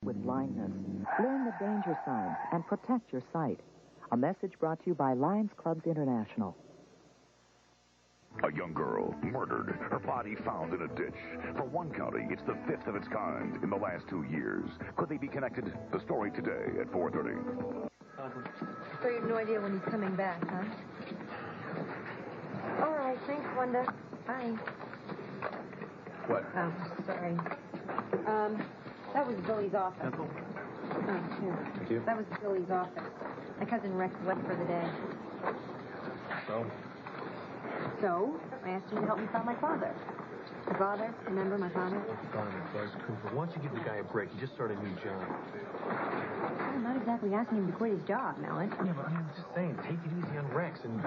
with blindness. Learn the danger signs and protect your sight. A message brought to you by Lions Clubs International. A young girl murdered, her body found in a ditch. For one county, it's the fifth of its kind in the last 2 years. Could they be connected? The story today at 4:30. So you have no idea when he's coming back, huh? All right, thanks, Wanda. Bye. What? Oh, sorry. That was Billy's office. Pencil? Oh, sure. Thank you. That was Billy's office. My cousin Rex left for the day. So, I asked him to help me find my father. My father? Remember my father? Buzz Cooper. Why don't you give the guy a break? He just started a new job. I'm not exactly asking him to quit his job, Melon. Yeah, but I was just saying, take it easy on Rex and,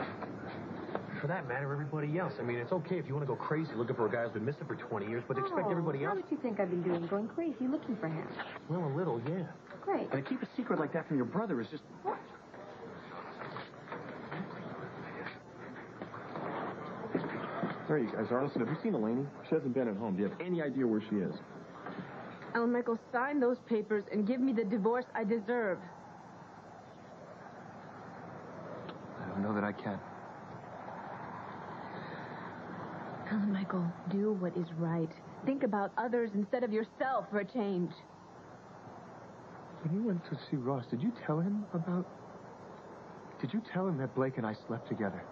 for that matter, everybody else. I mean, it's okay if you want to go crazy looking for a guy who's been missing for 20 years, but expect everybody else... How would you think I've been doing, going crazy looking for him? Well, a little, yeah. Great. And to keep a secret like that from your brother is just... There you guys are. Listen, have you seen Eleni? She hasn't been at home. Do you have any idea where she is? Alan Michael, sign those papers and give me the divorce I deserve. I don't know that I can. Alan Michael, do what is right. Think about others instead of yourself for a change. When you went to see Ross, did you tell him about... Did you tell him that Blake and I slept together?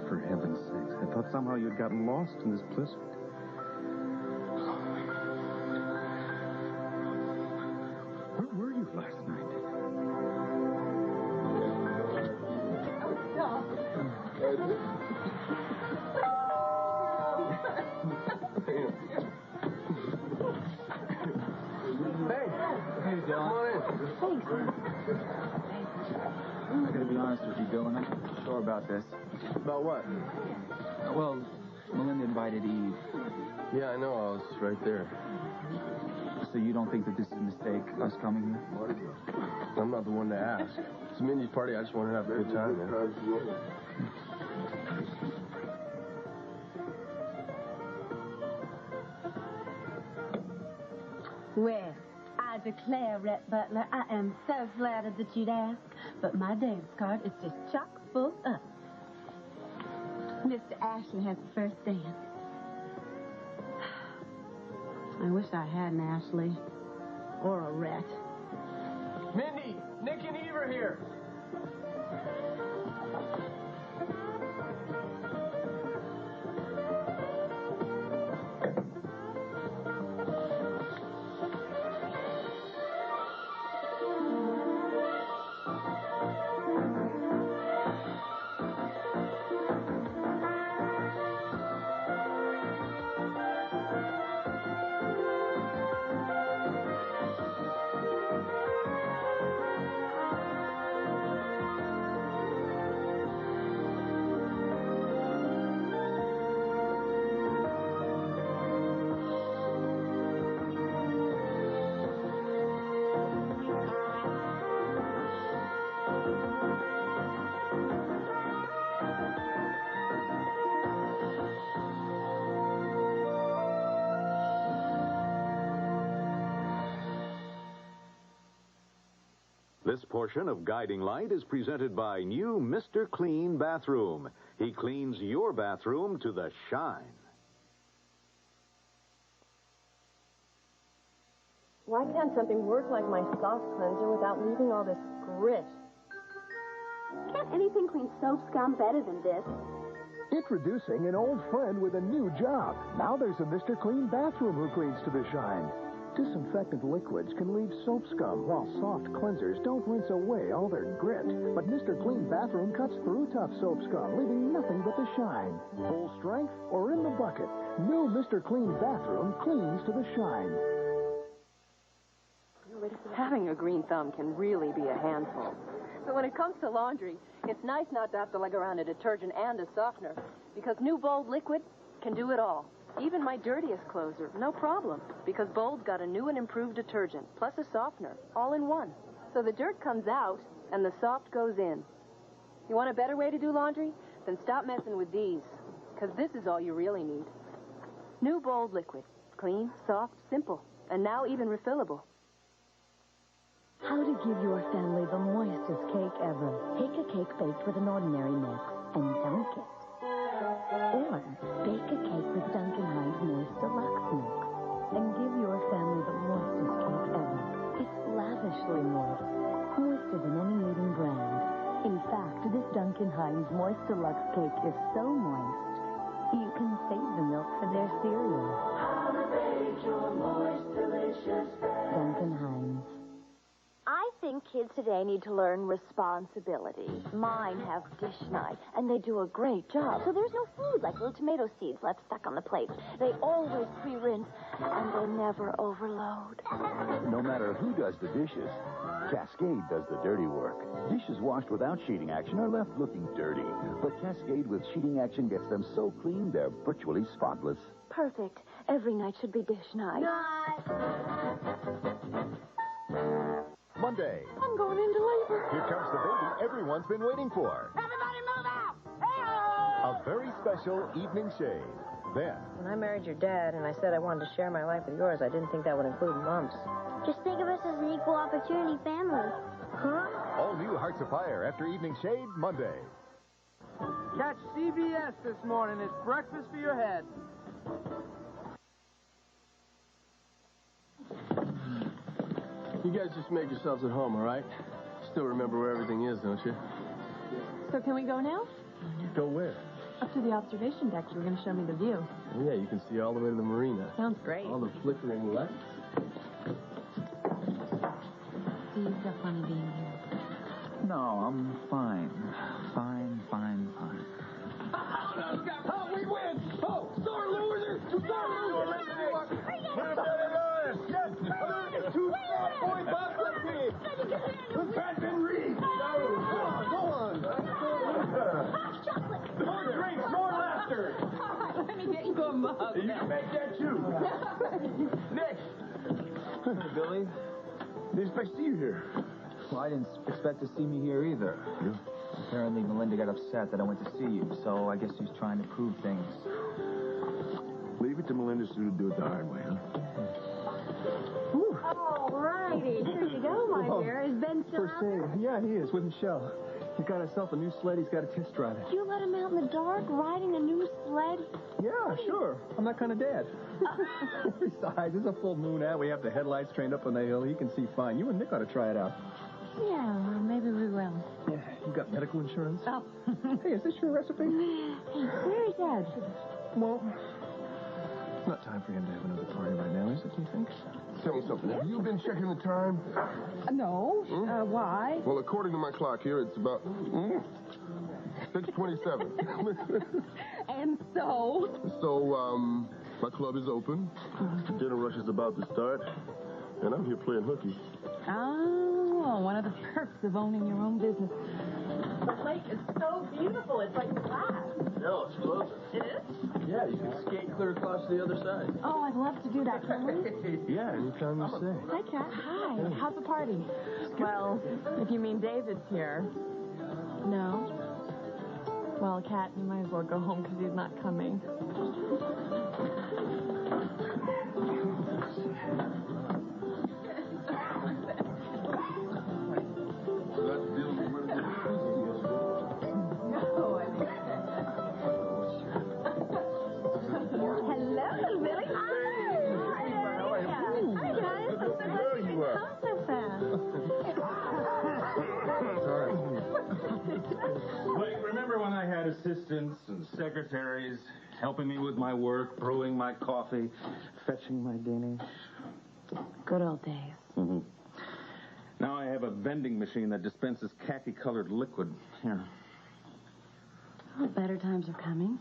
For heaven's sakes. I thought somehow you'd gotten lost in this blizzard. Where were you last night? Hey, Dylan. Come on in. Thanks. I gotta be honest with you, Dylan. I'm not sure about this. About what? Well, Melinda invited Eve. Yeah, I know. I was right there. So you don't think that this is a mistake, us coming here? I'm not the one to ask. It's Mindy's party. I just want to have a good time, man. Well, I declare, Rhett Butler, I am so flattered that you'd ask, but my dance card is just chock full up. Mr. Ashley has the first dance. I wish I had an Ashley. Or a Rhett. Mindy! Nick and Eve are here! This portion of Guiding Light is presented by new Mr. Clean Bathroom. He cleans your bathroom to the shine. Why can't something work like my soft cleanser without leaving all this grit? Can't anything clean soap scum better than this? Introducing an old friend with a new job. Now there's a Mr. Clean Bathroom who cleans to the shine. Disinfectant liquids can leave soap scum, while soft cleansers don't rinse away all their grit. But Mr. Clean Bathroom cuts through tough soap scum, leaving nothing but the shine. Full strength or in the bucket, new Mr. Clean Bathroom cleans to the shine. Having a green thumb can really be a handful. But when it comes to laundry, it's nice not to have to lug around a detergent and a softener, because new Bold Liquid can do it all. Even my dirtiest clothes are no problem, because Bold's got a new and improved detergent, plus a softener, all in one. So the dirt comes out, and the soft goes in. You want a better way to do laundry? Then stop messing with these, because this is all you really need. New Bold Liquid. Clean, soft, simple, and now even refillable. How to give your family the moistest cake ever. Take a cake baked with an ordinary mix and dunk it. Or bake a cake with Duncan Hines Moist Deluxe Mix and give your family the moistest cake ever. It's lavishly moist, moister than any leading brand. In fact, this Duncan Hines Moist Deluxe Cake is so moist, you can save the milk for their cereal. How to bake your moist, delicious bread. Duncan Hines. I think kids today need to learn responsibility. Mine have dish night, and they do a great job. So there's no food like little tomato seeds left stuck on the plate. They always pre-rinse, and they never overload. No matter who does the dishes, Cascade does the dirty work. Dishes washed without sheeting action are left looking dirty. But Cascade with sheeting action gets them so clean they're virtually spotless. Perfect. Every night should be dish night. Monday. I'm going into labor. Here comes the baby everyone's been waiting for. Everybody move out! Hey-oh! A very special evening shade. Then, When I married your dad and I said I wanted to share my life with yours, I didn't think that would include mumps. Just think of us as an equal opportunity family. Huh? all new Hearts of Fire after Evening Shade Monday. Catch CBS this morning. It's breakfast for your head. You guys just make yourselves at home, all right? Still remember where everything is, don't you? So can we go now? Go where? Up to the observation deck. You were going to show me the view. Oh, yeah, you can see all the way to the marina. Sounds great. All the flickering lights. See, it's so funny being here. No, I'm fine. Fine. Oh, we win! Oh, sore loser! Sore loser! Yes! 2 point bobsled team! With Pat Van Reed! Go on! More drinks, more laughter! Let me get you a mug. You can make that too! Nick! Hey, Billy. Didn't expect to see you here. Well, I didn't expect to see me here either. Yeah. Apparently, Melinda got upset that I went to see you, so I guess she's trying to prove things. Leave it to Melinda to do it the hard way, huh? All righty. Here you go, my dear. Is Ben still First out there? aid. Yeah, he is, with Michelle. He's got himself a new sled. He's got to test drive it. You let him out in the dark riding a new sled? Yeah, sure. I'm that kind of dad. Besides, it's a full moon out. We have the headlights trained up on the hill. He can see fine. You and Nick ought to try it out. Yeah, well, maybe we will. Yeah, you got medical insurance? Oh. Hey, is this your recipe? Hey, where is Dad? Well, it's not time for him to have another party right now, is it, do you think? Tell me something. Have you been checking the time? No. Why? Well, according to my clock here, it's about 6:27. And so? So, my club is open. Dinner rush is about to start. And I'm here playing hooky. Oh, one of the perks of owning your own business. The lake is so beautiful. It's like glass. No, it's closer. It is? Yeah, you can skate clear across to the other side. Oh, I'd love to do that. Can we? Yeah, anytime you say. Hi, Kat. Hi. How's the party? Well, if you mean David's here. No? Well, Kat, you might as well go home because he's not coming. Hello, Billy. Hi, guys. I'm so glad you come so fast. Blake, remember when I had assistants and secretaries helping me with my work, brewing my coffee, fetching my Danish? Good old days. Mm-hmm. Now I have a vending machine that dispenses khaki-colored liquid. Here. Oh, better times are coming.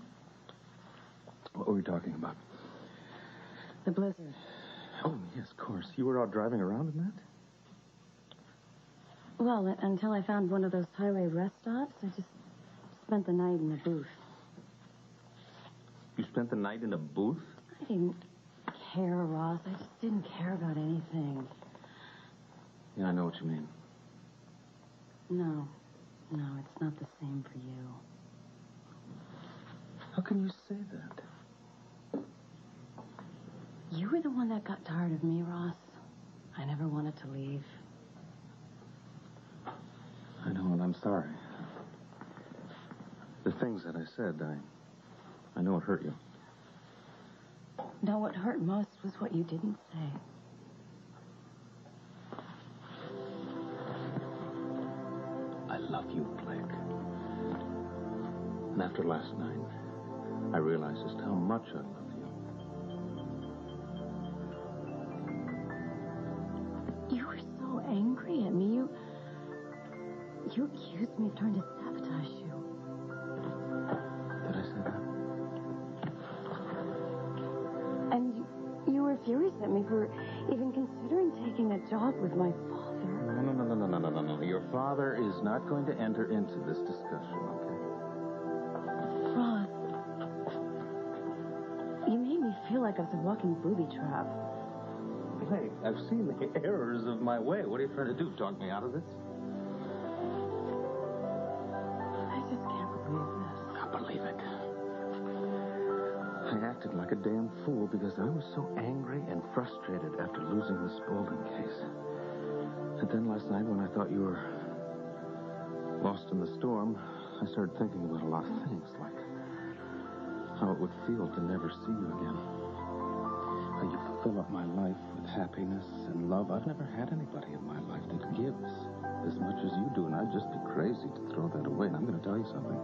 What were we talking about? The blizzard. Oh, yes, of course. You were out driving around in that? Well, until I found one of those highway rest stops, I just spent the night in a booth. You spent the night in a booth? I didn't care, Ross. I just didn't care about anything. Yeah, I know what you mean. No, it's not the same for you. How can you say that? You were the one that got tired of me, Ross. I never wanted to leave. I know, and I'm sorry. The things that I said, I know it hurt you. No, what hurt most was what you didn't say. I love you, Blake. And after last night, I realized just how much I love you. You were so angry at me. You accused me of trying to sabotage you. Did I say that? And you were furious at me for even considering taking a job with my father. No. Your father is not going to enter into this discussion, okay? Ross, you made me feel like I was a walking booby trap. Blake, I've seen the errors of my way. What are you trying to do, talk me out of this? I just can't believe this. I believe it. I acted like a damn fool because I was so angry and frustrated after losing the Spaulding case. And then last night, when I thought you were lost in the storm, I started thinking about a lot of things, like how it would feel to never see you again. How you fill up my life with happiness and love. I've never had anybody in my life that gives as much as you do, and I'd just be crazy to throw that away. And I'm going to tell you something.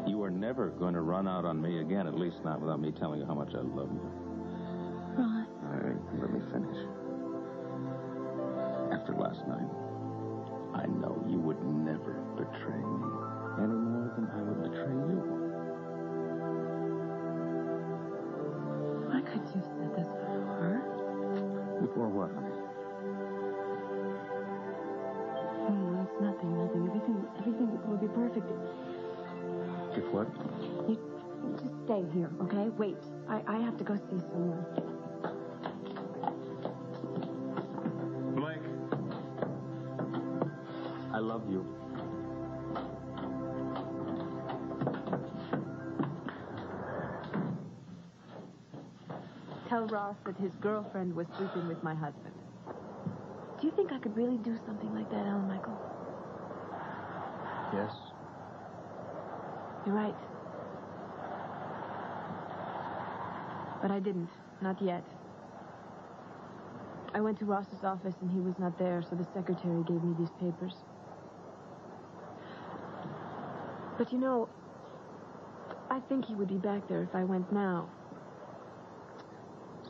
You are never going to run out on me again, at least not without me telling you how much I love you. Ross. All right, let me finish. After last night, I know you would never betray me any more than I would betray you. Why could you have said this before? Before what, honey? It's nothing. Everything will be perfect. If what? You just stay here, okay? Wait. I have to go see someone. Blake. I love you. Tell Ross that his girlfriend was sleeping with my husband. Do you think I could really do something like that, Alan Michael? Yes. You're right. But I didn't. Not yet. I went to Ross's office and he was not there, so the secretary gave me these papers. But you know, I think he would be back there if I went now.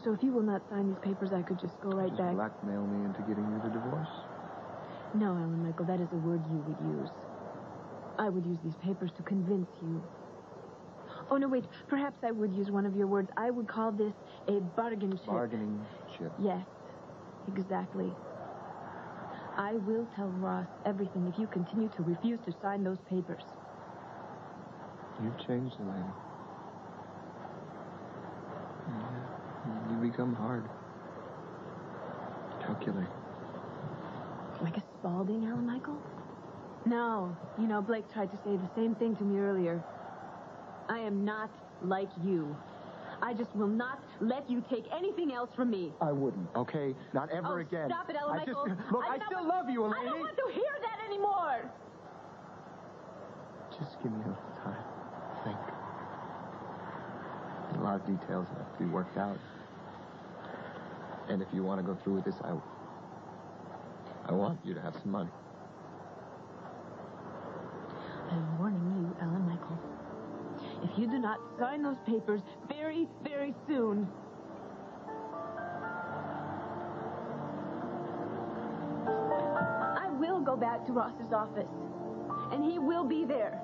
So if you will not sign these papers, I could just go right back. Blackmail me into getting you the divorce? No, Alan Michael, that is a word you would use. I would use these papers to convince you. Oh, no, wait. Perhaps I would use one of your words. I would call this a bargain chip. Bargaining chip. Yes, exactly. I will tell Ross everything if you continue to refuse to sign those papers. You've changed, Elena. You become hard. Calculating. Like a Spaulding, Alan Michael? No. You know, Blake tried to say the same thing to me earlier. I am not like you. I just will not let you take anything else from me. I wouldn't, okay? Not ever again. Stop it, Alan Michael. I still love you, Elaine. I don't want to hear that anymore. Just give me a little time. Think. A lot of details have to be worked out. And if you want to go through with this, I want you to have some money. I'm warning you, Alan Michael. If you do not sign those papers very, very soon, go back to Ross's office. And he will be there.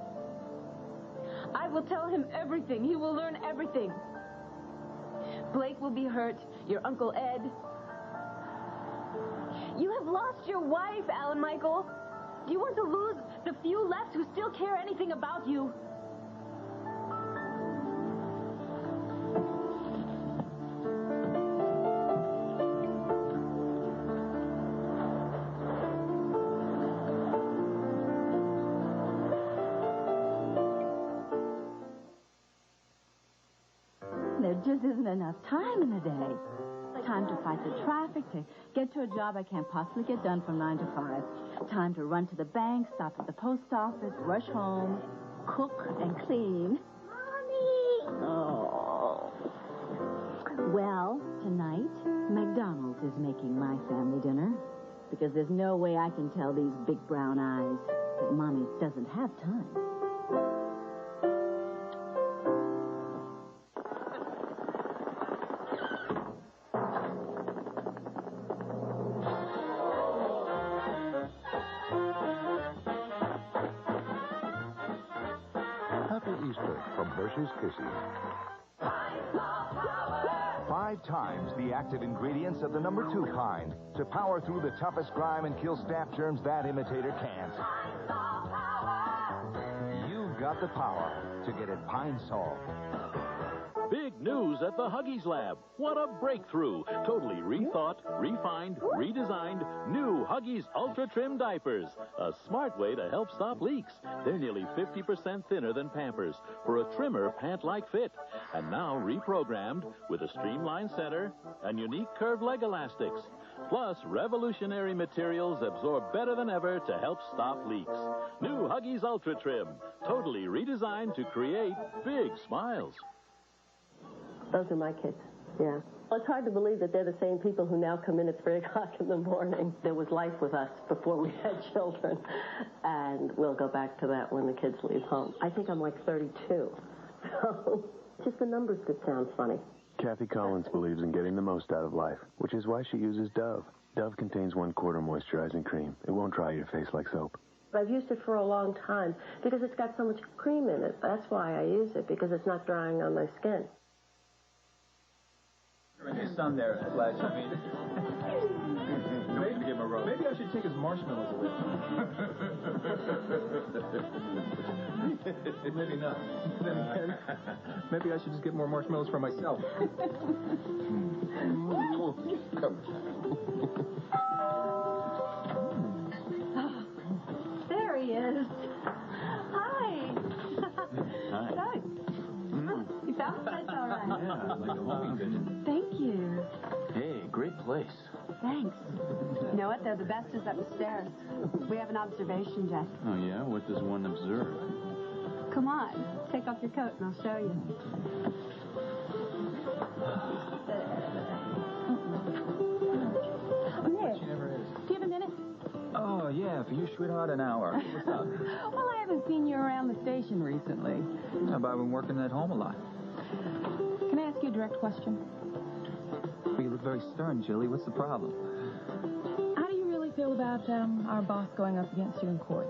I will tell him everything. He will learn everything. Blake will be hurt. Your Uncle Ed. You have lost your wife, Alan Michael. Do you want to lose the few left who still care anything about you? There just isn't enough time in the day. Time to fight the traffic, to get to a job I can't possibly get done from 9 to 5. Time to run to the bank, stop at the post office, rush home, cook and clean. Mommy! Oh. Well, tonight, McDonald's is making my family dinner. Because there's no way I can tell these big brown eyes that Mommy doesn't have time. From Hershey's Kisses. 5 times the active ingredients of the #2 kind to power through the toughest grime and kill staph germs that imitator can't. You've got the power to get it Pine Sol. Big news at the Huggies Lab. What a breakthrough. Totally rethought, refined, redesigned, new Huggies Ultra Trim diapers. A smart way to help stop leaks. They're nearly 50% thinner than Pampers for a trimmer pant-like fit. And now reprogrammed with a streamlined center and unique curved leg elastics. Plus, revolutionary materials absorb better than ever to help stop leaks. New Huggies Ultra Trim. Totally redesigned to create big smiles. Those are my kids, yeah. Well, it's hard to believe that they're the same people who now come in at 3 o'clock in the morning. There was life with us before we had children, and we'll go back to that when the kids leave home. I think I'm like 32, so just the numbers that sound funny. Kathy Collins believes in getting the most out of life, which is why she uses Dove. Dove contains 1/4 moisturizing cream. It won't dry your face like soap. I've used it for a long time because it's got so much cream in it. That's why I use it, because it's not drying on my skin. Your son there, Flash. I mean, give him a rose. Maybe I should take his marshmallows away. Maybe not. Then again, maybe I should just get more marshmallows for myself. There he is. Hi. Hi. You found the place all right. Yeah, like a homing vision. Thank you. Hey, great place. Thanks. You know what, though? The best is upstairs. We have an observation deck. Oh, yeah? What does one observe? Come on. Take off your coat and I'll show you. Nick, do you have a minute? Oh, yeah, for you, sweetheart, an hour. What's up? Well, I haven't seen you around the station recently. How about I've been working at home a lot? Can I ask you a direct question? Well, you look very stern, Jilly. What's the problem? How do you really feel about our boss going up against you in court?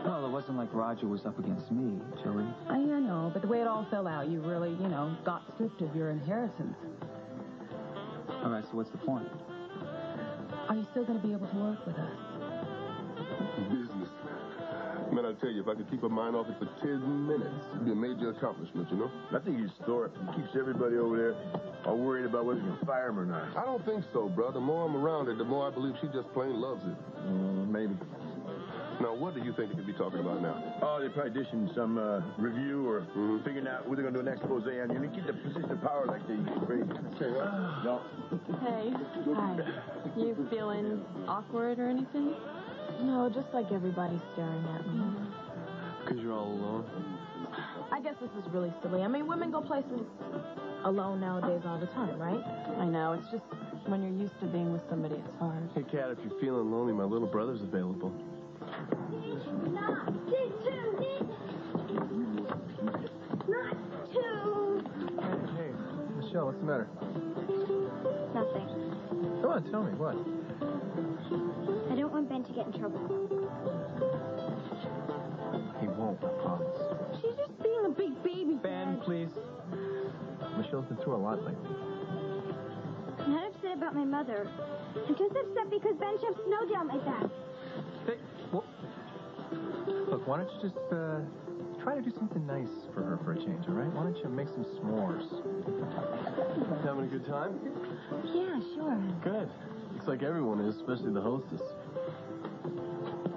Well, it wasn't like Roger was up against me, Jilly. I know, but the way it all fell out, you really, got stripped of your inheritance. All right, so what's the point? Are you still going to be able to work with us? Business. Man, I tell you, if I could keep my mind off it for 10 minutes, it'd be a major accomplishment, you know? I think he's store keeps everybody over there all worried about whether you can fire him or not. I don't think so, bro. The more I'm around her, the more I believe she just plain loves it. Maybe. Now, what do you think they could be talking about now? Oh, they're probably dishing some review or figuring out what they're going to do an expose on you. You keep the position of power like that, you get crazy. No. Hey. Hi. You feeling awkward or anything? No, just like everybody's staring at me. Because you're all alone? I guess this is really silly. I mean, women go places alone nowadays all the time, right? I know. It's just when you're used to being with somebody, it's hard. Hey, Kat, if you're feeling lonely, my little brother's available. Not two. Hey, Michelle, what's the matter? Nothing. Come on, tell me, what? I don't want Ben to get in trouble. He won't, I promise. She's just being a big baby. Ben, please. Michelle's been through a lot lately. I'm not upset about my mother. I'm just upset because Ben shoved snow down my back. Hey, well, look, why don't you just try to do something nice for her for a change, all right? Why don't you make some s'mores? Having a good time? Yeah, sure. Good. Looks like everyone is, especially the hostess.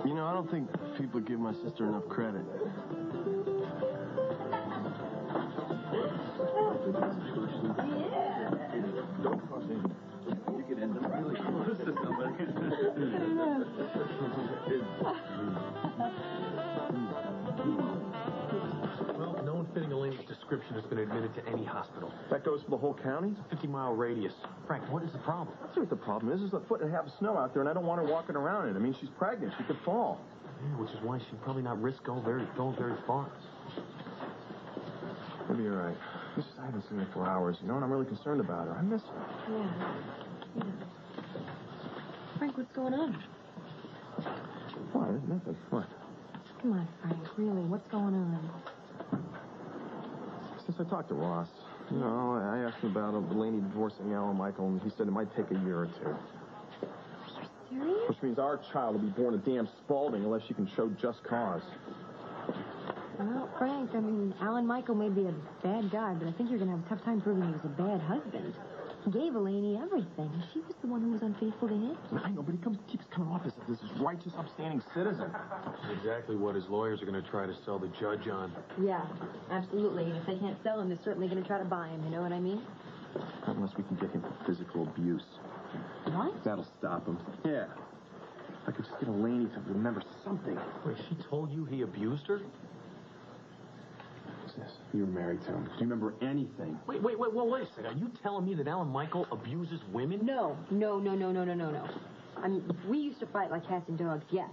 You know, I don't think people give my sister enough credit. Don't cross in. You could end up really close to somebody. Well, no one fitting Elaine's description has been admitted to any hospital. That goes for the whole county? It's a 50-mile radius. Frank, what is the problem? I'll see what the problem is. There's a foot and a half of snow out there, and I don't want her walking around in it. I mean, she's pregnant. She could fall. Yeah, which is why she'd probably not risk going very far. Maybe you're right. I haven't seen her for hours, you know, and I'm really concerned about her. I miss her. Yeah. Frank, what's going on? What? Nothing. What? Come on, Frank. Really, what's going on? Since I talked to Ross, you know, I asked him about Delaney divorcing Al and Michael, and he said it might take a year or two. Serious? Which means our child will be born a damn Spaulding unless she can show just cause. Well, Frank, I mean, Alan Michael may be a bad guy, but I think you're going to have a tough time proving he was a bad husband. He gave Eleni everything. She was the one who was unfaithful to him. I know, but he keeps coming off as this righteous, upstanding citizen. Exactly what his lawyers are going to try to sell the judge on. Yeah, absolutely. And if they can't sell him, they're certainly going to try to buy him. You know what I mean? Unless we can get him for physical abuse. What? That'll stop him. Yeah. If I could just get Eleni to remember something. Wait, she told you he abused her? You were married to him. Do you remember anything? Wait a second. Are you telling me that Alan Michael abuses women? No. I mean, we used to fight like cats and dogs, yes.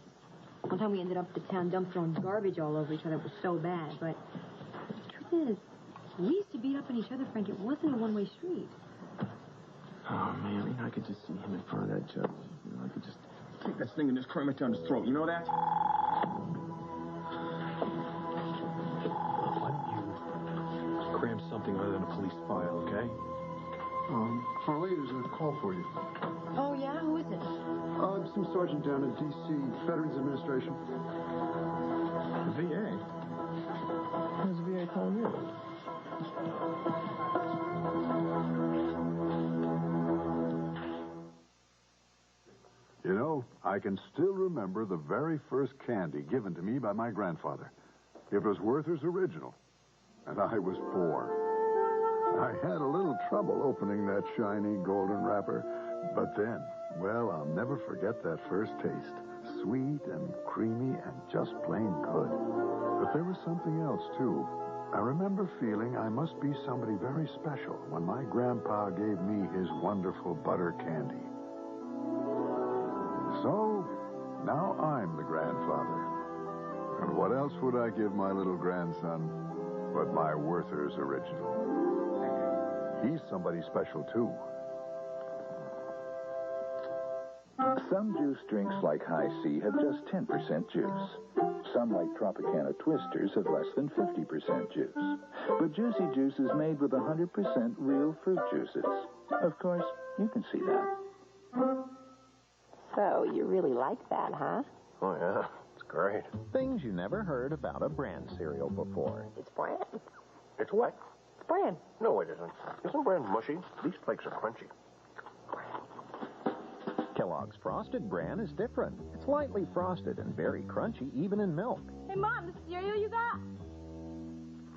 One time we ended up at the town dump throwing garbage all over each other. It was so bad. But the truth is, we used to beat up on each other, Frank. It wasn't a one-way street. Oh, man. You know, I could just see him in front of that judge. You know, I could just take that thing and just cram it down his throat. You know that? Cram something other than a police file, okay? Harley, there's a call for you. Oh, yeah? Who is it? Some sergeant down in D.C., Veterans Administration. VA? Who's the VA calling you? You know, I can still remember the very first candy given to me by my grandfather. It was Werther's Original, and I was 4. I had a little trouble opening that shiny golden wrapper, but then, well, I'll never forget that first taste. Sweet and creamy and just plain good. But there was something else, too. I remember feeling I must be somebody very special when my grandpa gave me his wonderful butter candy. So, now I'm the grandfather. And what else would I give my little grandson but my Werther's Original? He's somebody special, too. Some juice drinks like High C have just 10% juice. Some like Tropicana Twisters have less than 50% juice. But Juicy Juice is made with 100% real fruit juices. Of course, you can see that. So, you really like that, huh? Oh, yeah. It's great. Things you never heard about a bran cereal before. It's bran. It's what? It's bran. No, it isn't. Isn't bran mushy? These flakes are crunchy. Kellogg's Frosted Bran is different. It's lightly frosted and very crunchy, even in milk. Hey, Mom, the cereal you got?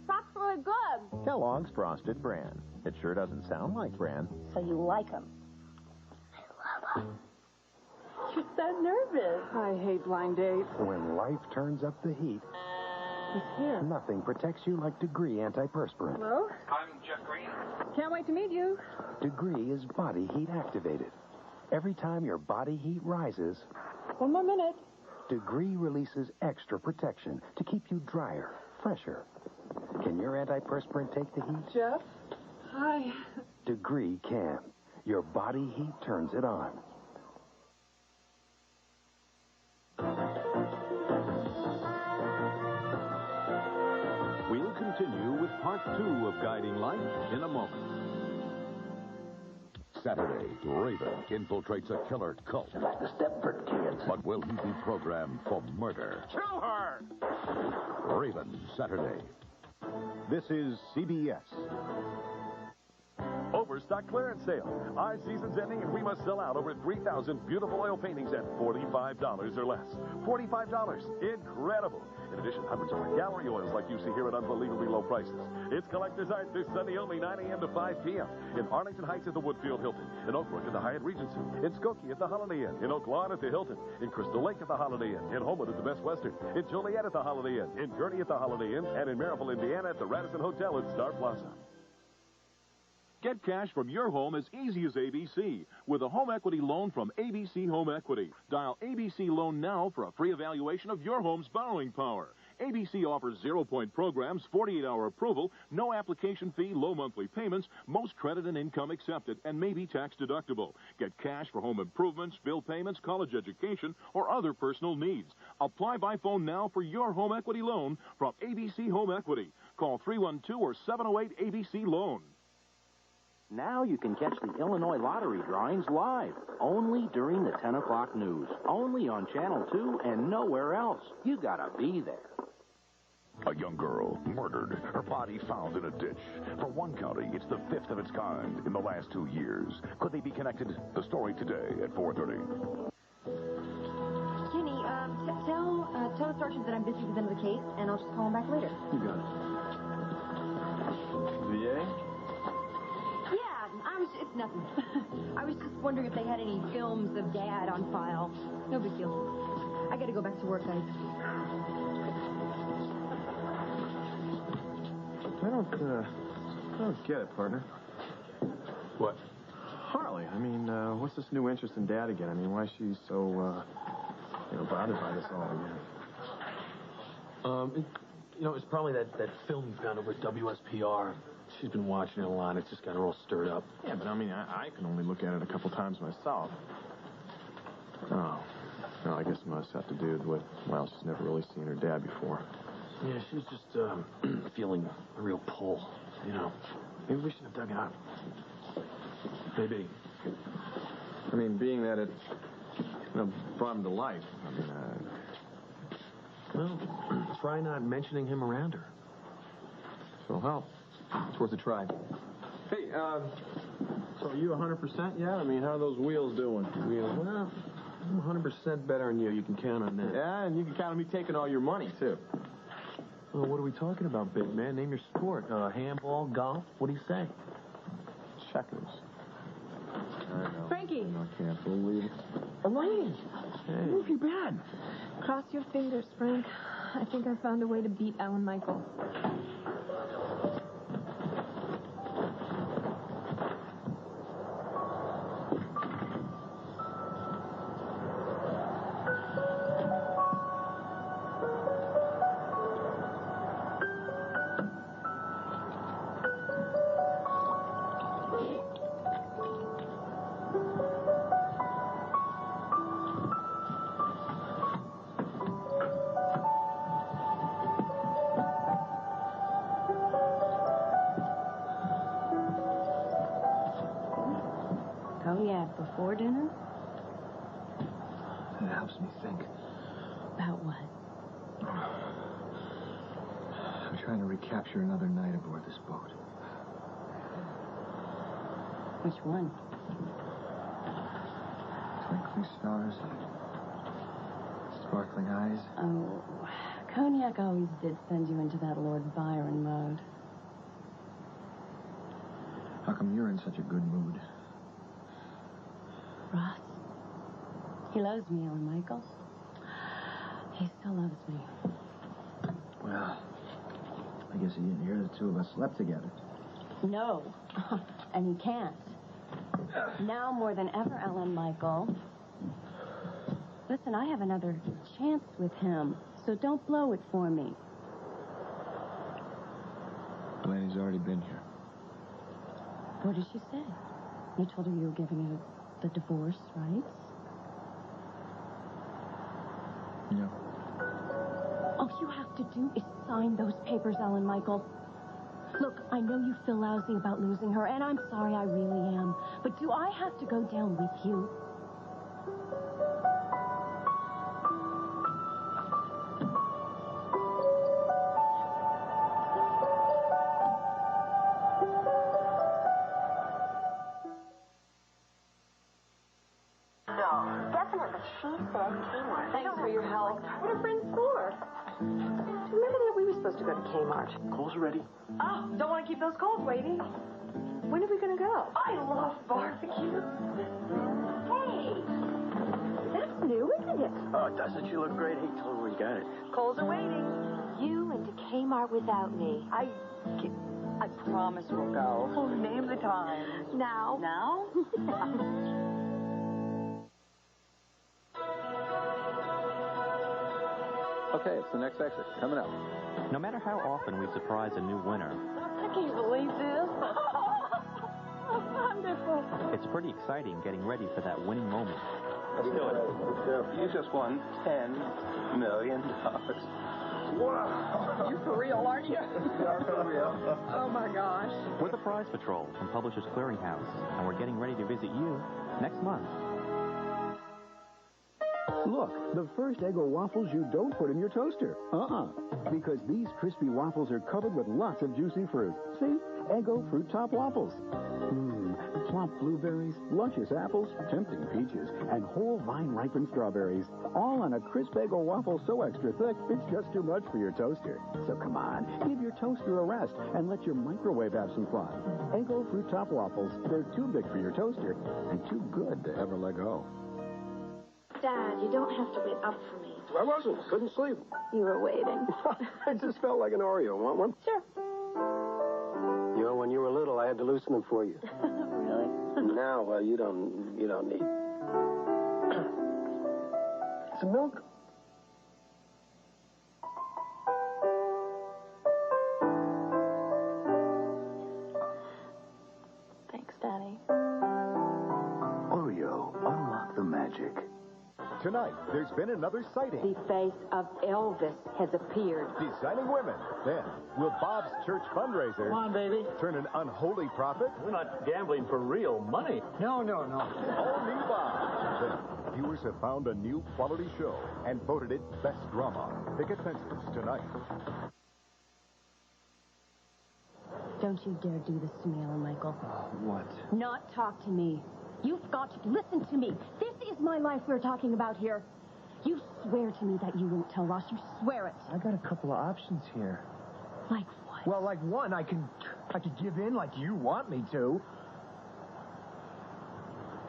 That's really good. Kellogg's Frosted Bran. It sure doesn't sound like bran. So you like them. I love them. You're so nervous. I hate blind dates. When life turns up the heat, He's here. nothing protects you like Degree antiperspirant. Hello? I'm Jeff Green. Can't wait to meet you. Degree is body heat activated. Every time your body heat rises, 1 more minute. Degree releases extra protection to keep you drier, fresher. Can your antiperspirant take the heat? Jeff? Hi. Degree can. Your body heat turns it on. We'll continue with part 2 of Guiding Light in a moment. Saturday, Raven infiltrates a killer cult. Like the Stepford kids. But will he be programmed for murder? Kill her! Raven, Saturday. This is CBS. Overstock clearance sale. Our season's ending and we must sell out over 3,000 beautiful oil paintings at $45 or less. $45. Incredible. In addition, hundreds of our gallery oils like you see here at unbelievably low prices. It's Collector's Art this Sunday only 9 a.m. to 5 p.m. In Arlington Heights at the Woodfield Hilton. In Oak Brook at the Hyatt Regency. In Skokie at the Holiday Inn. In Oak Lawn at the Hilton. In Crystal Lake at the Holiday Inn. In Homewood at the Best Western. In Joliet at the Holiday Inn. In Gurney at the Holiday Inn. And in Maryville, Indiana at the Radisson Hotel at Star Plaza. Get cash from your home as easy as ABC with a home equity loan from ABC Home Equity. Dial ABC Loan now for a free evaluation of your home's borrowing power. ABC offers 0-point programs, 48-hour approval, no application fee, low monthly payments, most credit and income accepted, and may be tax deductible. Get cash for home improvements, bill payments, college education, or other personal needs. Apply by phone now for your home equity loan from ABC Home Equity. Call 312 or 708-ABC-LOAN. Now you can catch the Illinois lottery drawings live, only during the 10 o'clock news, only on Channel 2 and nowhere else. You gotta be there. A young girl murdered, her body found in a ditch. For one county, it's the 5th of its kind in the last 2 years. Could they be connected? The story today at 4:30. Kenny, tell the sergeant that I'm busy with another case, and I'll just call him back later. You got it. VA? It's nothing. I was just wondering if they had any films of Dad on file. No big deal. I gotta go back to work, guys. I don't get it, partner. What? Harley, I mean, what's this new interest in Dad again? I mean, why is she so, bothered by this all again? It's probably that film you found over at WSPR. She's been watching it a lot. It's just got her all stirred up. Yeah, but I mean, I can only look at it a couple times myself. Oh. No, I guess it must have to do with what, well, she's never really seen her dad before. Yeah, she's just feeling a real pull, Maybe we should have dug it up. Maybe. I mean, being that it, brought him to life. I mean, well, try not mentioning him around her. It'll help. It's worth a try. Hey, so are you 100% yet? I mean, how are those wheels doing? Wheels? Well, I'm 100% better than you. You can count on that. Yeah, and you can count on me taking all your money, too. Well, what are we talking about, big man? Name your sport. Handball, golf? What do you say? Checkers. I know. Frankie! I can't believe it. Elaine! Hey. Move your bed. Cross your fingers, Frank. I think I found a way to beat Alan Michael. Cognac before dinner? It helps me think. About what? I'm trying to recapture another night aboard this boat. Which one? Twinkling stars. Sparkling eyes. Oh, Cognac always did send you into that Lord Byron mode. How come you're in such a good mood? Ross. He loves me, Alan Michael. He still loves me. Well, I guess he didn't hear the two of us slept together. No. And he can't. Now more than ever, Alan Michael. Listen, I have another chance with him, so don't blow it for me. Laney's already been here. What did she say? You told her you were giving her the divorce rights? No. Oh, you have to do is sign those papers, Ellen Michael. Look, I know you feel lousy about losing her, and I'm sorry, I really am. But do I have to go down with you? She said Kmart. Thanks for your help. What are friends for? Remember that we were supposed to go to Kmart? Coals are ready. Oh, don't want to keep those coals waiting. When are we going to go? I love barbecue. Hey! That's new, isn't it? Oh, doesn't she look great? Hey, tell her where you got it. Coals are waiting. You into Kmart without me. I promise we'll go. Oh, name the time. Now. Now? Okay, it's the next exit. Coming up. No matter how often we surprise a new winner, I can't believe this. Wonderful. it's pretty exciting getting ready for that winning moment. Let's do it. You just won $10 million. Wow. You for real, aren't you? Yeah, for real. Oh, my gosh. We're the Prize Patrol from Publishers Clearinghouse, and we're getting ready to visit you next month. Look, the first Eggo waffles you don't put in your toaster. Because these crispy waffles are covered with lots of juicy fruit. See? Eggo fruit top waffles. Plump blueberries, luscious apples, tempting peaches, and whole vine-ripened strawberries. All on a crisp Eggo waffle so extra thick, it's just too much for your toaster. So come on, give your toaster a rest and let your microwave have some fun. Eggo fruit top waffles. They're too big for your toaster and too good to ever let go. Dad, you don't have to wait up for me. I wasn't. Couldn't sleep. You were waiting. I just felt like an Oreo. Want one? Sure. You know, when you were little, I had to loosen them for you. Really? Now, well, you don't need. Some milk? Thanks, Daddy. Oreo, unlock the magic. Tonight, there's been another sighting. The face of Elvis has appeared. Designing women. Then, will Bob's church fundraiser... Come on, baby. ...turn an unholy profit? We're not gambling for real money. No. All new Bob. Then, viewers have found a new quality show and voted it Best Drama. Picket fences tonight. Don't you dare do this to me, Ellen Michael. What? Not talk to me. You've got to listen to me. This is my life we're talking about here. You swear to me that you won't tell Ross. You swear it. I got a couple of options here. Like what? Well, like one, I could give in like you want me to.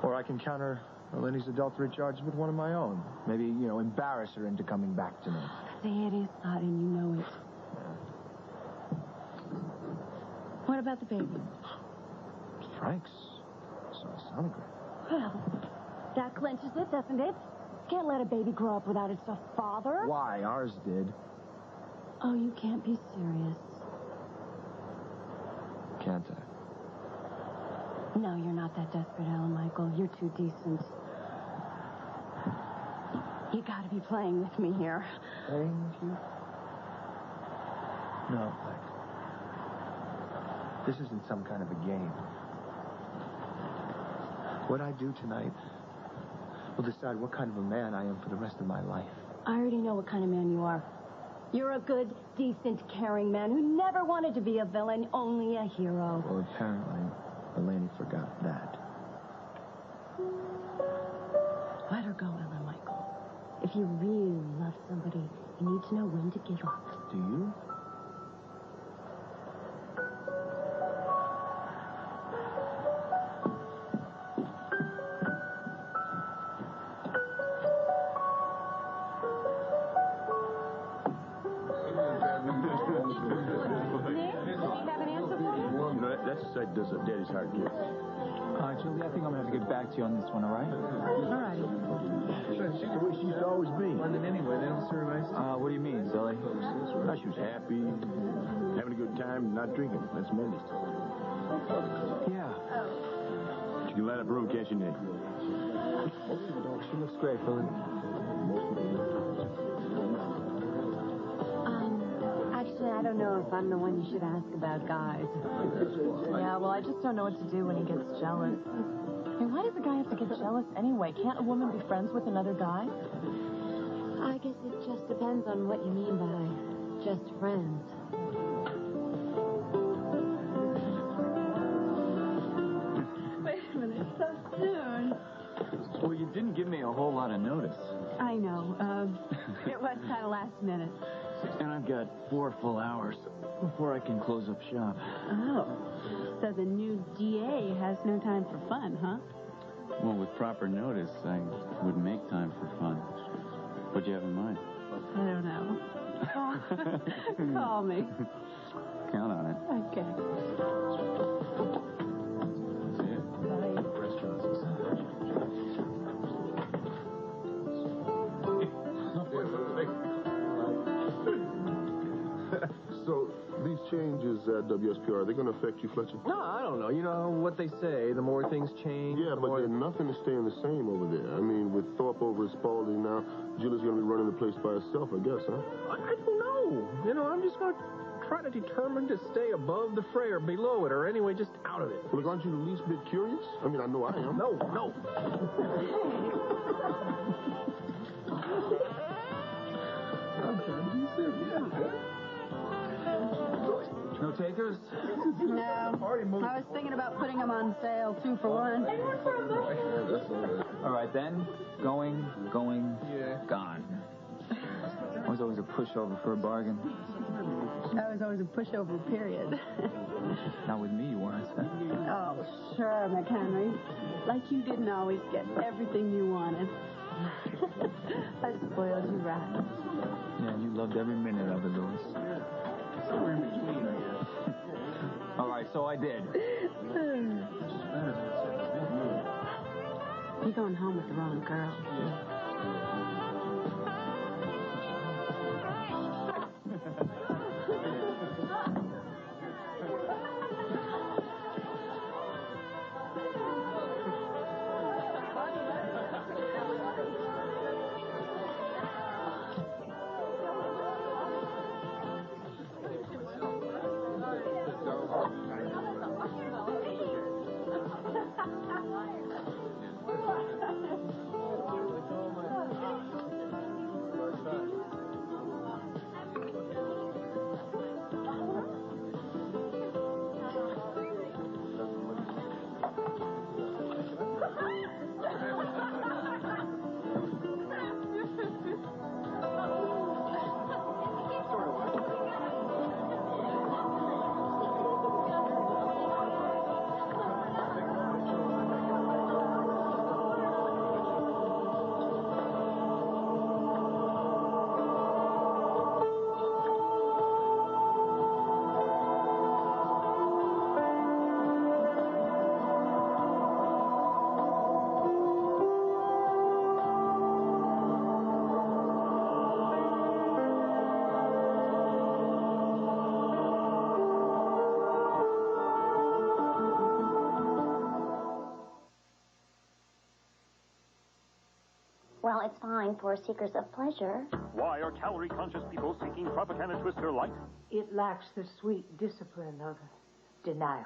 Or I can counter Lenny's adultery charges with one of my own. Maybe, embarrass her into coming back to me. Say it is hot and you know it. What about the baby? Frank's sonogram. Well, that clenches it, doesn't it? Can't let a baby grow up without its father. Why? Ours did. Oh, you can't be serious. Can't I? No, you're not that desperate, Alan Michael. You're too decent. You gotta be playing with me here. Playing with you? No, Lex. This isn't some kind of a game. What I do tonight will decide what kind of a man I am for the rest of my life. I already know what kind of man you are. You're a good, decent, caring man who never wanted to be a villain, only a hero. Well, apparently, Eleni forgot that. Let her go, Ellen Michael. If you really love somebody, you need to know when to give up. Do you? Does a Daddy's heart give? Julie, I think I'm going to have to get back to you on this one, all right? All right. She's the way she used to always be. London anyway, they don't serve ice. What do you mean, Billy? She was happy, having a good time, not drinking. That's Mindy's. Yeah. She can light up a room, can't she, Nick? She looks great, Billy. I don't know if I'm the one you should ask about guys. Yeah, well, I just don't know what to do when he gets jealous. Hey, why does a guy have to get jealous anyway? Can't a woman be friends with another guy? I guess it just depends on what you mean by just friends. Wait a minute, so soon. Well, you didn't give me a whole lot of notice. I know. It was kind of last minute. And I've got 4 full hours before I can close up shop. Oh, so the new DA has no time for fun, huh? Well, with proper notice, I would make time for fun. What do you have in mind? I don't know. Call me. Count on it. Okay. So, these changes at WSPR, are they going to affect you, Fletcher? No, I don't know. You know what they say, the more things change... Yeah, but nothing is staying the same over there. I mean, with Thorpe over at Spalding now, Jill's going to be running the place by herself, I guess, huh? I don't know. You know, I'm just going to try to determine to stay above the fray or below it, or anyway, just out of it. Well, aren't you the least bit curious? I mean, I know I am. No. I'm trying to be serious. No takers? No. I was thinking about putting them on sale, 2 for 1. All right, then. Going, gone. I was always a pushover for a bargain. I was always a pushover, period. Not with me, you weren't. Oh, sure, McHenry. Like you didn't always get everything you wanted. I spoiled you right. Yeah, you loved every minute of it, Louis. Somewhere in between, I guess. All right, so I did. You're going home with the wrong girl. Well, it's fine for seekers of pleasure. Why are calorie-conscious people seeking Tropicana Twister Light? It lacks the sweet discipline of denial.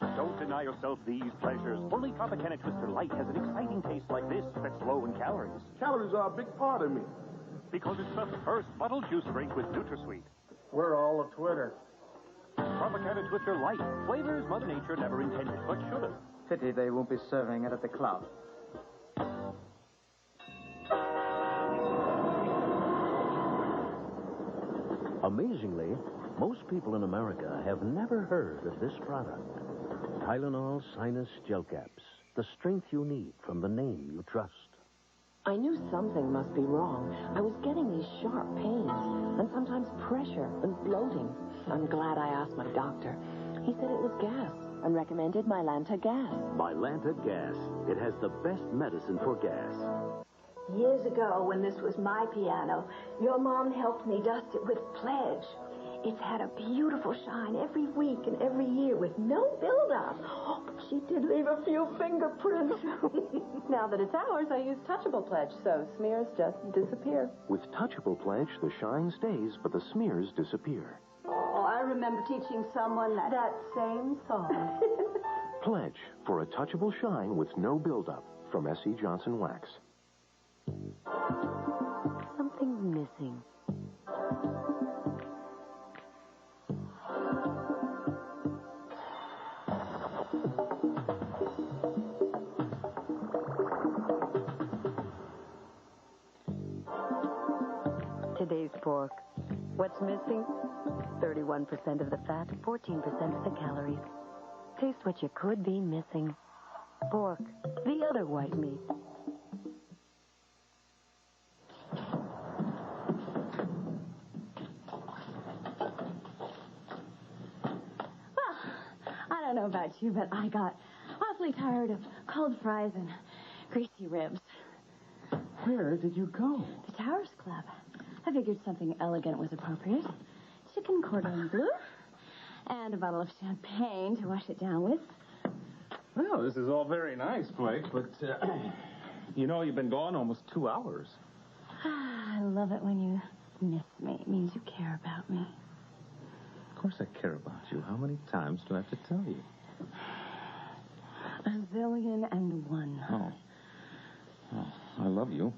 Don't deny yourself these pleasures. Only Tropicana Twister Light has an exciting taste like this that's low in calories. Calories are a big part of me. Because it's the first bottled juice drink with NutraSweet. We're all a Twitter. Tropicana Twister Light. Flavors Mother Nature never intended, but should have. Pity they won't be serving it at the club. Amazingly, most people in America have never heard of this product. Tylenol Sinus Gel Caps. The strength you need from the name you trust. I knew something must be wrong. I was getting these sharp pains, and sometimes pressure and bloating. I'm glad I asked my doctor. He said it was gas, and recommended Mylanta Gas. Mylanta Gas. It has the best medicine for gas. Years ago, when this was my piano, your mom helped me dust it with Pledge. It's had a beautiful shine every week and every year with no buildup. Oh, she did leave a few fingerprints. Now that it's ours, I use Touchable Pledge, so smears just disappear. With Touchable Pledge, the shine stays, but the smears disappear. remember teaching someone that same song. Pledge for a touchable shine with no buildup from S.C. Johnson Wax. Something's missing. Today's pork. What's missing? 31% of the fat, 14% of the calories. Taste what you could be missing. Pork, the other white meat. Well, I don't know about you, but I got awfully tired of cold fries and greasy ribs. Where did you go? The Towers Club. I figured something elegant was appropriate. Chicken cordon bleu and a bottle of champagne to wash it down with. Well, this is all very nice, Blake, but, you know, you've been gone almost 2 hours. I love it when you miss me. It means you care about me. Of course I care about you. How many times do I have to tell you? 1,000,001. Oh, I love you.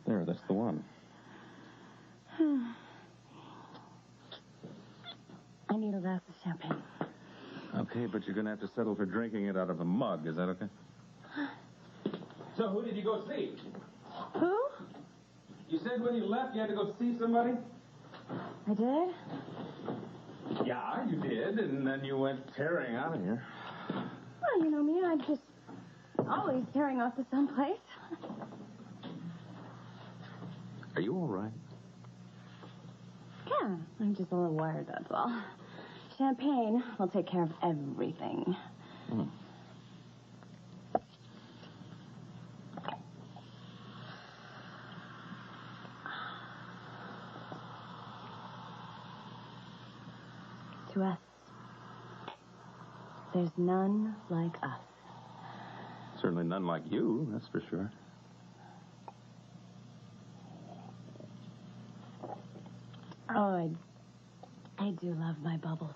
There, that's the one. I need a glass of champagne. Okay, but you're going to have to settle for drinking it out of a mug. Is that okay? So, who did you go see? Who? You said when you left you had to go see somebody? I did? Yeah, you did, and then you went tearing out of here. Well, you know me, I'm just always tearing off to someplace. Are you all right? Yeah, I'm just a little wired, that's all. Champagne will take care of everything. To us, there's none like us. Certainly none like you, that's for sure. Oh, I do love my bubbles.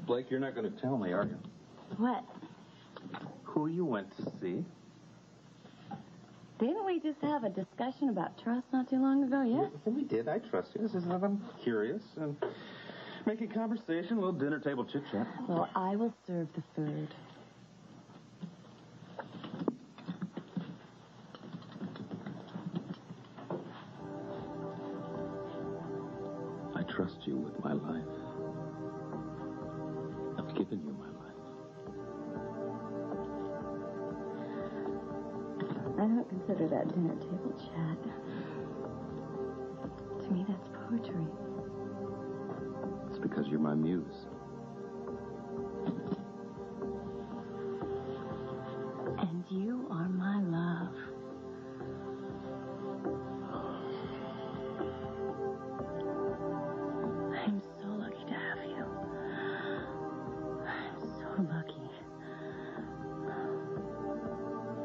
Blake, you're not going to tell me, are you? What? Who you went to see? Didn't we just have a discussion about trust not too long ago, yes? Yeah, we did. I trust you. This is I'm curious and making conversation, a little dinner table chit-chat. Well, I will serve the food. I trust you with my life. I've given you my life. I don't consider that dinner table chat. To me, that's poetry. It's because you're my muse. And you are my love. I'm so lucky to have you. I'm so lucky.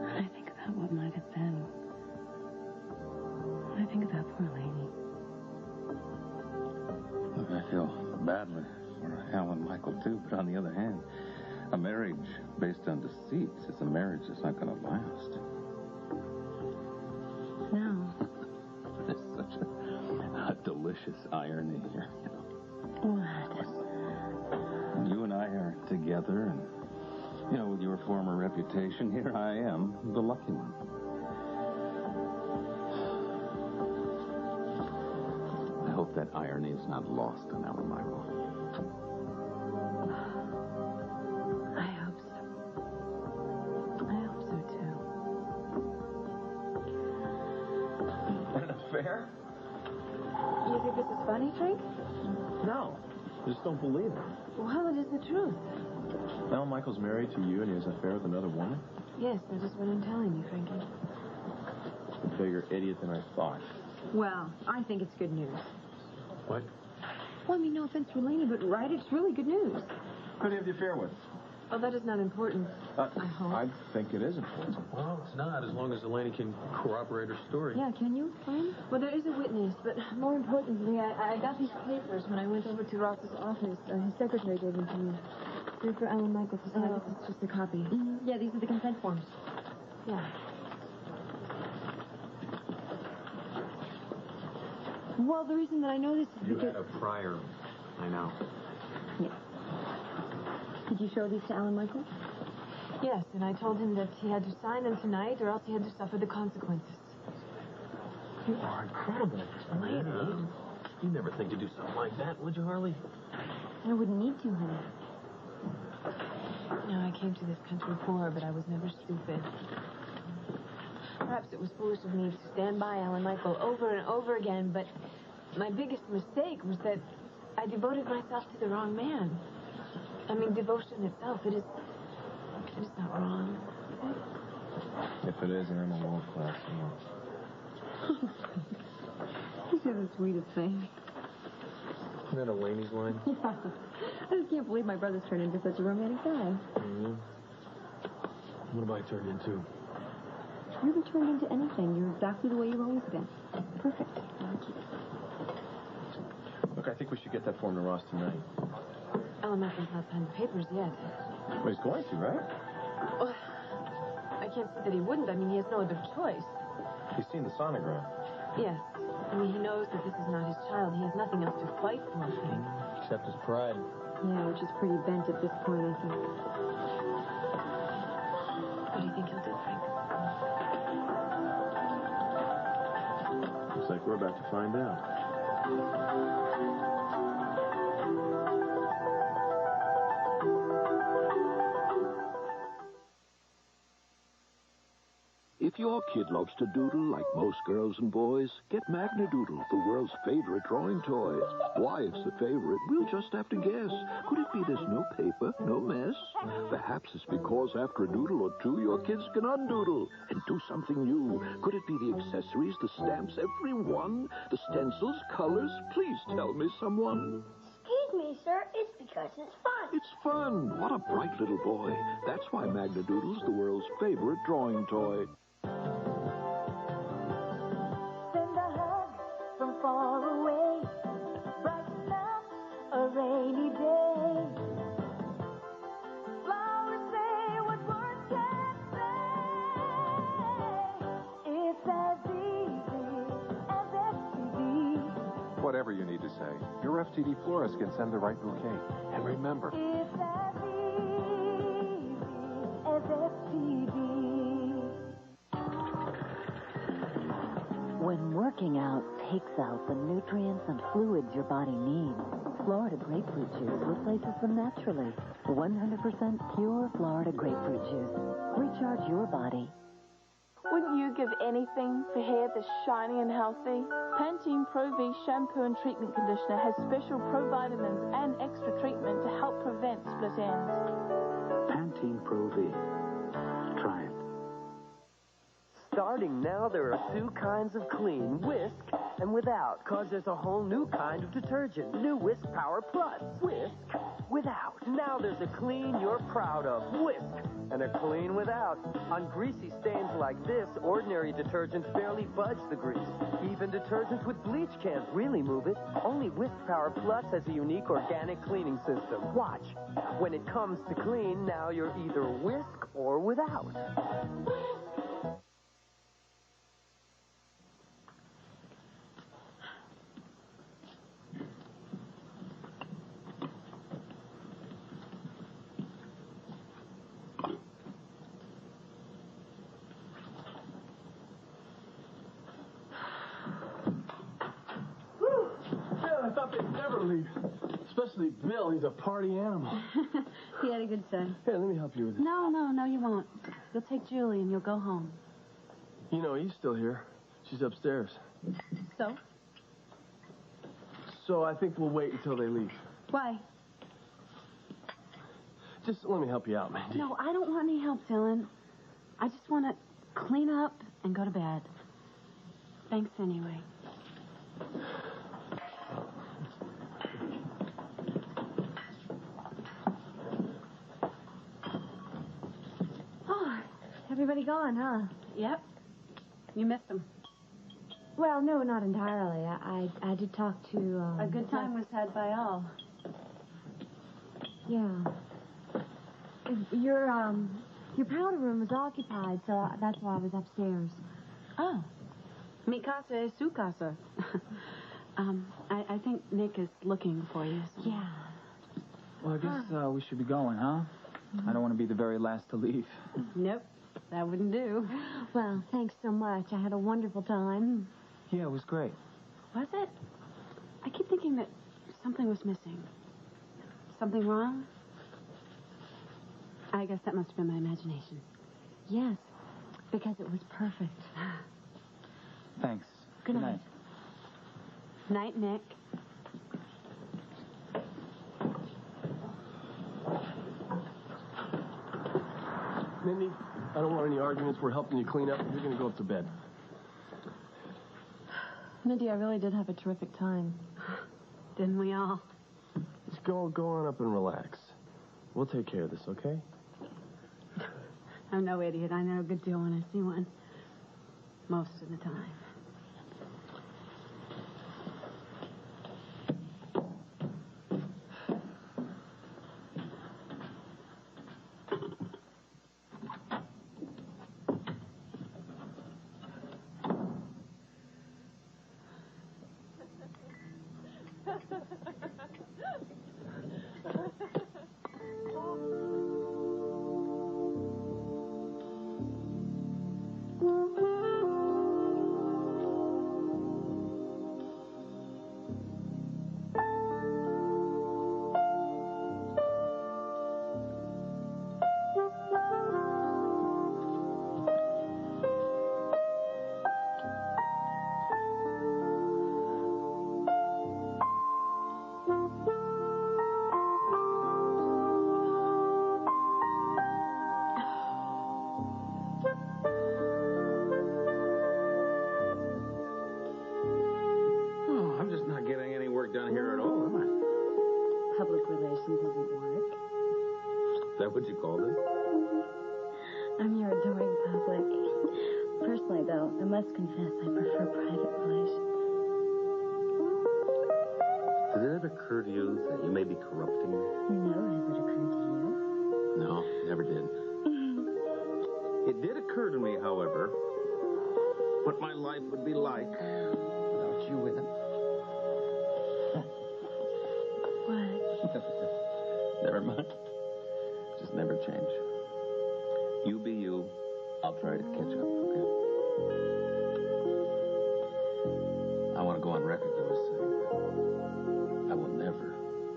I think about what might have been. I think about poor Lainey. Look, I feel badly for Hal and Michael, too, but on the other hand, a marriage based on deceit is a marriage that's not going to last. No. There's such a delicious irony here. What? You and I are together, and, you know, with your former reputation, here I am, the lucky one. I hope that irony is not lost on our Michael. I hope so. I hope so, too. An affair? You think this is funny, Frank? No. I just don't believe it. Well, it is the truth. Al Michael's married to you and he has an affair with another woman? Yes, that is what I'm telling you, Frankie. A bigger idiot than I thought. Well, I think it's good news. What? Well, I mean, no offense for Lainey, but right, it's really good news. Who do you have the affair with? Oh, that is not important, I hope. I think it is important. Well, it's not, as long as Eleni can corroborate her story. Yeah, can you, Fine? Well, there is a witness, but more importantly, I got these papers when I went over to Ross's office. His secretary gave them to me. They're for Alan Michael to sign. This is just a copy. Mm-hmm. Yeah, these are the consent forms. Yeah. Well, the reason that I know this is You because... had a prior, I know. Yeah. Did you show these to Alan Michael? Yes, and I told him that he had to sign them tonight or else he had to suffer the consequences. You are incredible, lady. You'd never think to do something like that, would you, Harley? I wouldn't need to, honey. No, I came to this country poor, but I was never stupid. Perhaps it was foolish of me to stand by Alan Michael over and over again, but my biggest mistake was that I devoted myself to the wrong man. I mean, devotion itself, it is not wrong. If it is, then I'm a world-class man. You're the sweetest thing. Isn't that Eleni's line? Yeah. I just can't believe my brother's turned into such a romantic guy. Mm-hmm. What have I turned into? You haven't turned into anything. You're exactly the way you've always been. Perfect. Look, I think we should get that form to Ross tonight. Alan Michael's not signed the papers yet. Well, he's going to, right? Well, I can't say that he wouldn't. I mean, he has no other choice. He's seen the sonogram. Yes. I mean, he knows that this is not his child. He has nothing else to fight for, Frank. Except his pride. Yeah, which is pretty bent at this point, I think. What do you think he'll do, Frank? Looks like we're about to find out. If your kid loves to doodle like most girls and boys, get Magna Doodle, the world's favorite drawing toy. Why it's the favorite, we'll just have to guess. Could it be there's no paper, no mess? Perhaps it's because after a doodle or two, your kids can undoodle and do something new. Could it be the accessories, the stamps, every one? The stencils, colors? Please tell me, someone. Excuse me, sir. It's because it's fun. It's fun. What a bright little boy. That's why Magna Doodle's the world's favorite drawing toy. Send a hug from far away. Brighten up a rainy day. Flowers say what words can't say. It's as easy as FTD. Whatever you need to say, your FTD florist can send the right bouquet. And remember, It's as easy as FTD. When working out takes out the nutrients and fluids your body needs, Florida grapefruit juice replaces them naturally. 100% pure Florida grapefruit juice. Recharge your body. Wouldn't you give anything for hair that's shiny and healthy? Pantene Pro V shampoo and treatment conditioner has special provitamins and extra treatment to help prevent split ends. Pantene Pro V. Try it. Starting now, there are two kinds of clean, whisk and without, cause there's a whole new kind of detergent, new Whisk Power Plus. Whisk without. Now there's a clean you're proud of, whisk, and a clean without. On greasy stains like this, ordinary detergents barely budge the grease. Even detergents with bleach can't really move it. Only Whisk Power Plus has a unique organic cleaning system. Watch. When it comes to clean, now you're either whisk or without. I thought they'd never leave. Especially Bill. He's a party animal. He had a good time. Here, let me help you with this. No, you won't. You'll take Julie and you'll go home. You know, Eve's still here. She's upstairs. So? So I think we'll wait until they leave. Why? Just let me help you out, Mandy. No, I don't want any help, Dylan. I just want to clean up and go to bed. Thanks anyway. Everybody gone, huh? Yep. You missed them. Well, no, not entirely. I did talk to... A good time was had by all. Yeah. Your powder room was occupied, so that's why I was upstairs. Oh. Mi casa es su casa. I think Nick is looking for you. So. Yeah. Well, I guess we should be going, huh? Mm-hmm. I don't want to be the very last to leave. Nope. That wouldn't do. Well, thanks so much. I had a wonderful time. Yeah, it was great. Was it? I keep thinking that something was missing. Something wrong? I guess that must have been my imagination. Yes, because it was perfect. Thanks. Good night. Night, Nick. Mindy, I don't want any arguments. We're helping you clean up. You're going to go up to bed. Mindy, I really did have a terrific time. Didn't we all? Just go on up and relax. We'll take care of this, okay? I'm no idiot. I know a good deal when I see one. Most of the time. Down here at all, am I? Public relations isn't work. Is that what you called it? I'm your adoring public. Personally, though, I must confess I prefer private relations. Did it ever occur to you that you may be corrupting me? No, has it occurred to you? No, never did. It did occur to me, however, what my life would be like without you in it. Never mind. Just never change. You be you. I'll try to catch up, okay? I want to go on record, though, as saying I will never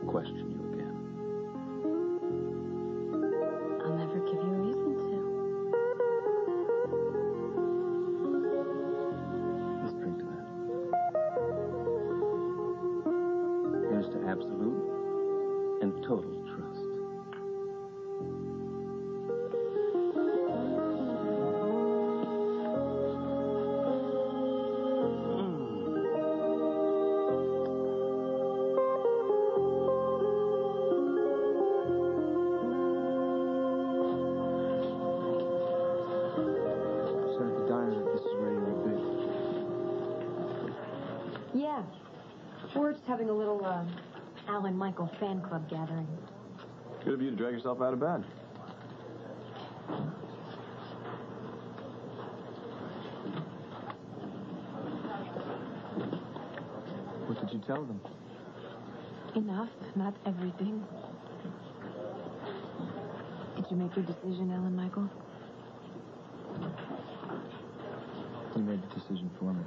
question you again. I'll never give you a reason to. Let's drink to that. Here's to absolute and total trust. Yeah. We're just having a little, Alan Michael fan club gathering. Good of you to drag yourself out of bed. What did you tell them? Enough, not everything. Did you make your decision, Alan Michael? You made the decision for me.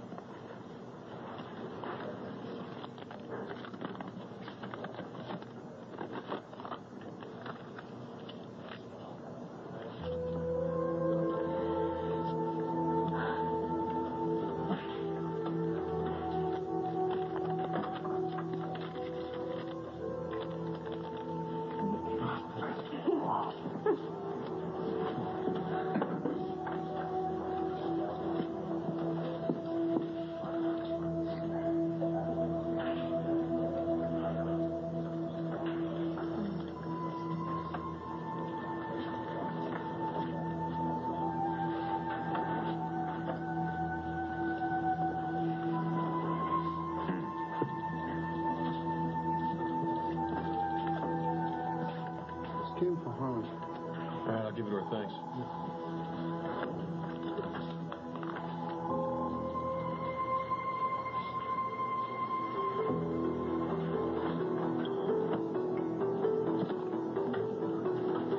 Give him for Harlan. All right, I'll give it to her, thanks.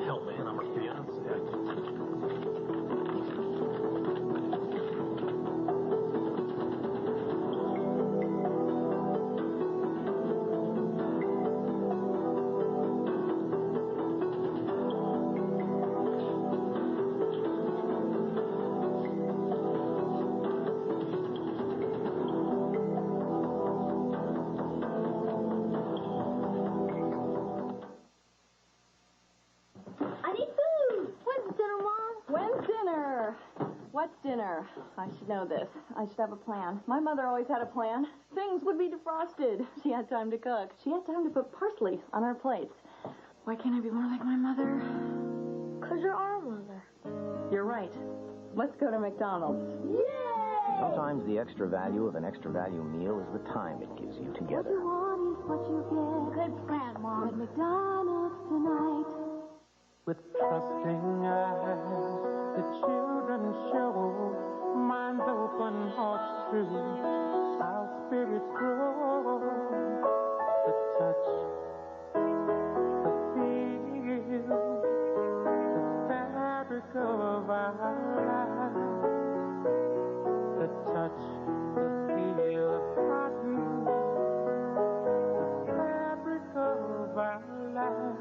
Hell, man, I'm her fiance. What's dinner? I should know this. I should have a plan. My mother always had a plan. Things would be defrosted. She had time to cook. She had time to put parsley on our plates. Why can't I be more like my mother? 'Cause you're our mother. You're right. Let's go to McDonald's. Yay! Sometimes the extra value of an extra value meal is the time it gives you together. What you want is what you get. Good plan, Mom. At McDonald's tonight. With trusting eyes, the children show minds open, hearts true. Our spirits grow. The touch, the feel, the fabric of our lives. The touch, the feel of cotton, the fabric of our lives.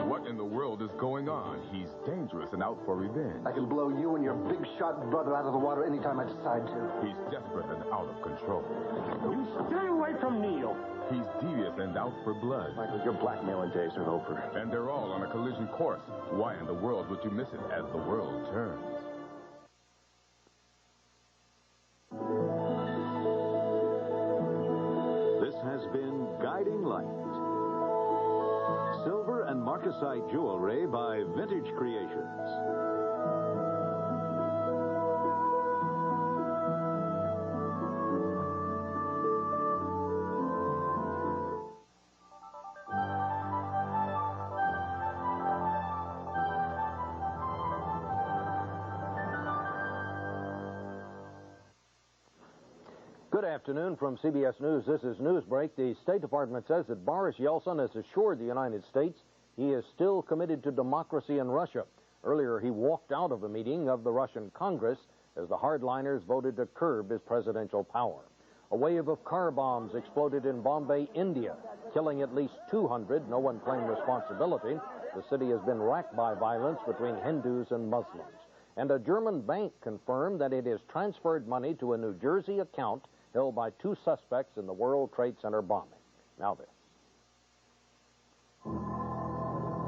What in the world is going on? He's dangerous and out for revenge. I can blow you and your big shot brother out of the water anytime I decide to. He's desperate and out of control. You stay away from Neil. He's devious and out for blood. Michael, you're blackmailing Jason over. And they're all on a collision course. Why in the world would you miss it as the world turns? This has been Guiding Light. Silver and marcasite jewelry by Vintage Creations. Good afternoon from CBS News. This is Newsbreak. The State Department says that Boris Yeltsin has assured the United States he is still committed to democracy in Russia. Earlier, he walked out of a meeting of the Russian Congress as the hardliners voted to curb his presidential power. A wave of car bombs exploded in Bombay, India, killing at least 200. No one claimed responsibility. The city has been racked by violence between Hindus and Muslims. And a German bank confirmed that it has transferred money to a New Jersey account held by 2 suspects in the World Trade Center bombing. Now this.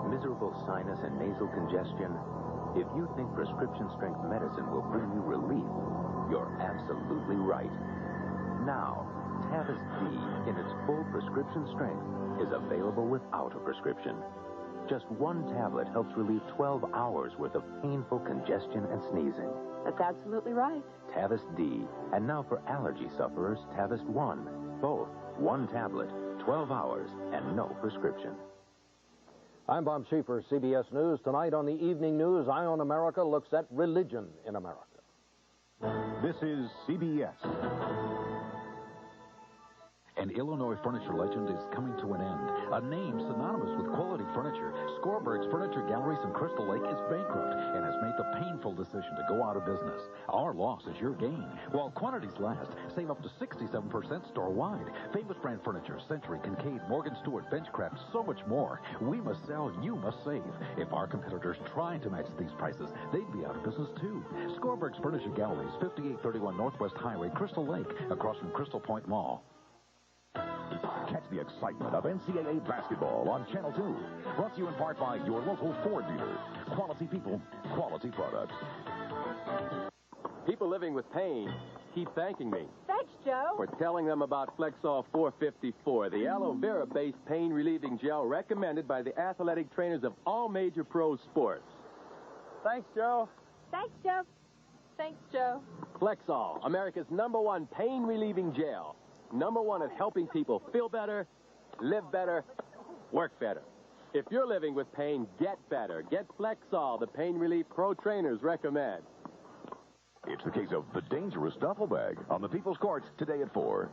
Miserable sinus and nasal congestion? If you think prescription-strength medicine will bring you relief, you're absolutely right. Now, Tavis D, in its full prescription strength, is available without a prescription. Just 1 tablet helps relieve 12 hours worth of painful congestion and sneezing. That's absolutely right. Tavis D, and now for allergy sufferers, Tavis 1. Both 1 tablet, 12 hours, and no prescription. I'm Bob Schieffer, CBS News. Tonight on the Evening News, Eye on America looks at religion in America. This is CBS. An Illinois furniture legend is coming to an end. A name synonymous with quality furniture, Scorberg's Furniture Galleries in Crystal Lake is bankrupt and has made the painful decision to go out of business. Our loss is your gain. While quantities last, save up to 67% store-wide. Famous brand furniture, Century, Kincaid, Morgan Stewart, Benchcraft, so much more. We must sell, you must save. If our competitors tried to match these prices, they'd be out of business too. Scorberg's Furniture Galleries, 5831 Northwest Highway, Crystal Lake, across from Crystal Point Mall. Catch the excitement of NCAA basketball on Channel 2. Brought to you in part by your local Ford dealer. Quality people, quality products. People living with pain keep thanking me. Thanks, Joe. For telling them about Flexol 454, the aloe vera-based pain-relieving gel recommended by the athletic trainers of all major pro sports. Thanks, Joe. Thanks, Joe. Thanks, Joe. Flexol, America's #1 pain-relieving gel. #1 at helping people feel better, live better, work better. If you're living with pain, get better. Get Flexall, the pain relief pro trainers recommend. It's the case of the dangerous duffel bag on the People's Courts today at 4.